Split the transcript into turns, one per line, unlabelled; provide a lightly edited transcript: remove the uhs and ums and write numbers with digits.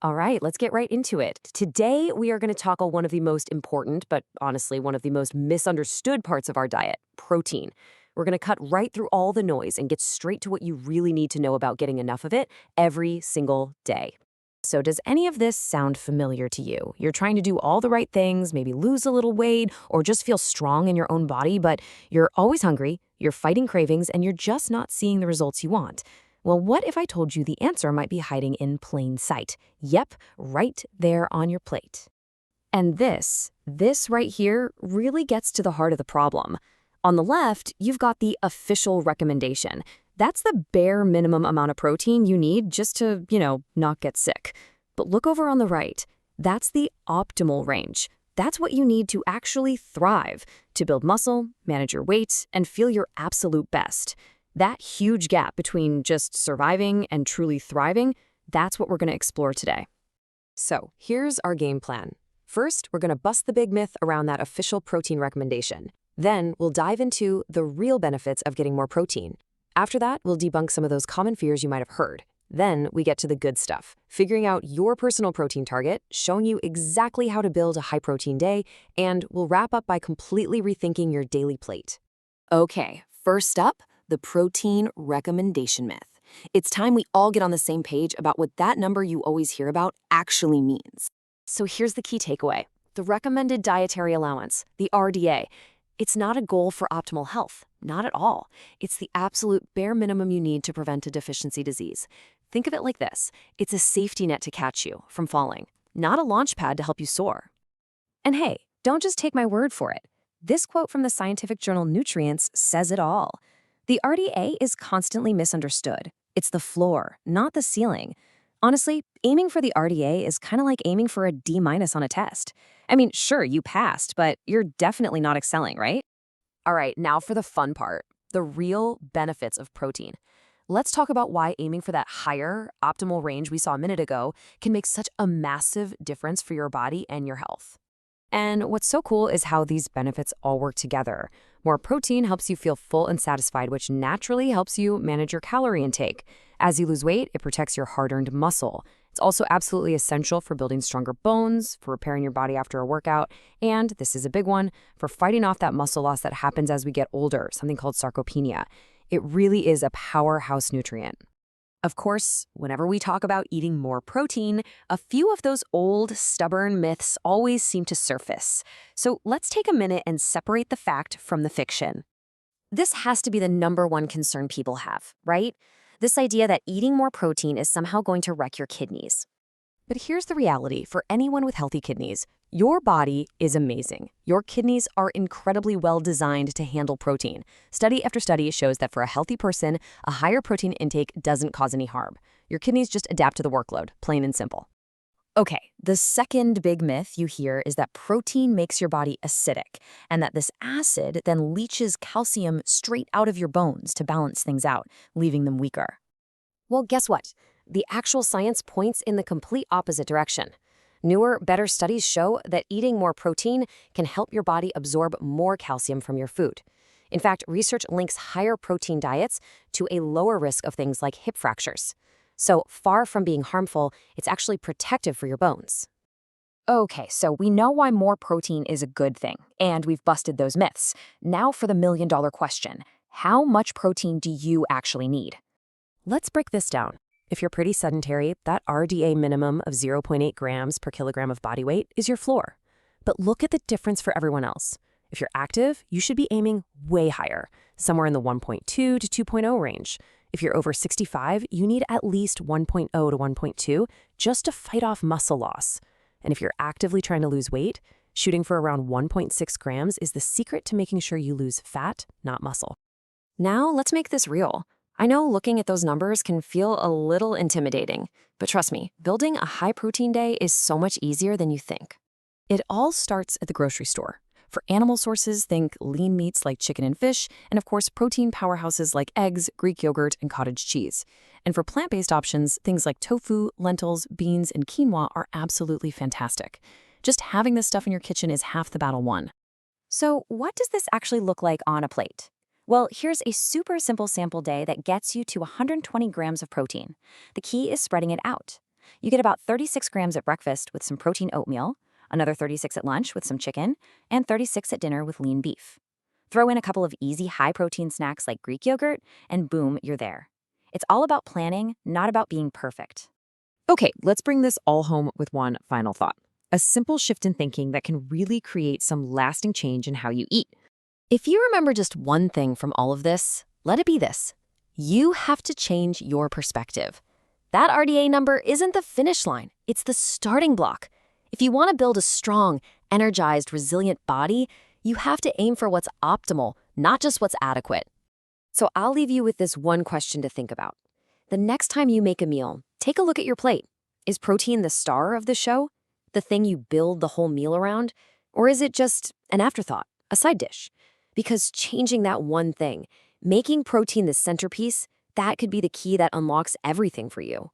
All right, let's get right into it. Today, we are going to tackle one of the most important, but honestly, one of the most misunderstood parts of our diet protein. We're going to cut right through all the noise and get straight to what you really need to know about getting enough of it every single day. So, does any of this sound familiar to you? You're trying to do all the right things, maybe lose a little weight, or just feel strong in your own body, but you're always hungry, you're fighting cravings, and you're just not seeing the results you want. Well, what if I told you the answer might be hiding in plain sight? Yep, right there on your plate. And this right here really gets to the heart of the problem. On the left, you've got the official recommendation. That's the bare minimum amount of protein you need just to, not get sick. But look over on the right. That's the optimal range. That's what you need to actually thrive, to build muscle, manage your weight, and feel your absolute best. That huge gap between just surviving and truly thriving, that's what we're going to explore today. So here's our game plan. First, we're going to bust the big myth around that official protein recommendation. Then we'll dive into the real benefits of getting more protein. After that, we'll debunk some of those common fears you might have heard. Then we get to the good stuff, figuring out your personal protein target, showing you exactly how to build a high-protein day, and we'll wrap up by completely rethinking your daily plate. Okay, first up, the protein recommendation myth. It's time we all get on the same page about what that number you always hear about actually means. So here's the key takeaway. The recommended dietary allowance, the RDA, it's not a goal for optimal health, not at all. It's the absolute bare minimum you need to prevent a deficiency disease. Think of it like this. It's a safety net to catch you from falling, not a launch pad to help you soar. And hey, don't just take my word for it. This quote from the scientific journal Nutrients says it all. The RDA is constantly misunderstood. It's the floor, not the ceiling. Honestly, aiming for the RDA is kind of like aiming for a D- on a test. I mean, sure, you passed, but you're definitely not excelling, right? All right, now for the fun part, the real benefits of protein. Let's talk about why aiming for that higher, optimal range we saw a minute ago can make such a massive difference for your body and your health. And what's so cool is how these benefits all work together. More protein helps you feel full and satisfied, which naturally helps you manage your calorie intake. As you lose weight, it protects your hard-earned muscle. It's also absolutely essential for building stronger bones, for repairing your body after a workout, and, this is a big one, for fighting off that muscle loss that happens as we get older, something called sarcopenia. It really is a powerhouse nutrient. Of course, whenever we talk about eating more protein, a few of those old, stubborn myths always seem to surface. So let's take a minute and separate the fact from the fiction. This has to be the number one concern people have, right? This idea that eating more protein is somehow going to wreck your kidneys. But here's the reality for anyone with healthy kidneys. Your body is amazing. Your kidneys are incredibly well designed to handle protein. Study after study shows that for a healthy person, a higher protein intake doesn't cause any harm. Your kidneys just adapt to the workload, plain and simple. Okay, the second big myth you hear is that protein makes your body acidic, and that this acid then leaches calcium straight out of your bones to balance things out, leaving them weaker. Well, guess what? The actual science points in the complete opposite direction. Newer, better studies show that eating more protein can help your body absorb more calcium from your food. In fact, research links higher protein diets to a lower risk of things like hip fractures. So far from being harmful, it's actually protective for your bones. Okay, so we know why more protein is a good thing, and we've busted those myths. Now for the million-dollar question. How much protein do you actually need? Let's break this down. If you're pretty sedentary, that RDA minimum of 0.8 grams per kilogram of body weight is your floor. But look at the difference for everyone else. If you're active, you should be aiming way higher, somewhere in the 1.2 to 2.0 range. If you're over 65, you need at least 1.0 to 1.2 just to fight off muscle loss. And if you're actively trying to lose weight, shooting for around 1.6 grams is the secret to making sure you lose fat, not muscle. Now let's make this real. I know looking at those numbers can feel a little intimidating, but trust me, building a high-protein day is so much easier than you think. It all starts at the grocery store. For animal sources, think lean meats like chicken and fish, and of course, protein powerhouses like eggs, Greek yogurt, and cottage cheese. And for plant-based options, things like tofu, lentils, beans, and quinoa are absolutely fantastic. Just having this stuff in your kitchen is half the battle won. So what does this actually look like on a plate? Well, here's a super simple sample day that gets you to 120 grams of protein. The key is spreading it out.
You get about 36 grams at breakfast with some protein oatmeal, another 36 at lunch with some chicken, and 36 at dinner with lean beef. Throw in a couple of easy high-protein snacks like Greek yogurt, and boom, you're there. It's all about planning, not about being perfect.
Okay, let's bring this all home with one final thought. A simple shift in thinking that can really create some lasting change in how you eat. If you remember just one thing from all of this, let it be this. You have to change your perspective. That RDA number isn't the finish line, it's the starting block. If you want to build a strong, energized, resilient body, you have to aim for what's optimal, not just what's adequate. So I'll leave you with this one question to think about. The next time you make a meal, take a look at your plate. Is protein the star of the show? The thing you build the whole meal around? Or is it just an afterthought, a side dish? Because changing that one thing, making protein the centerpiece, that could be the key that unlocks everything for you.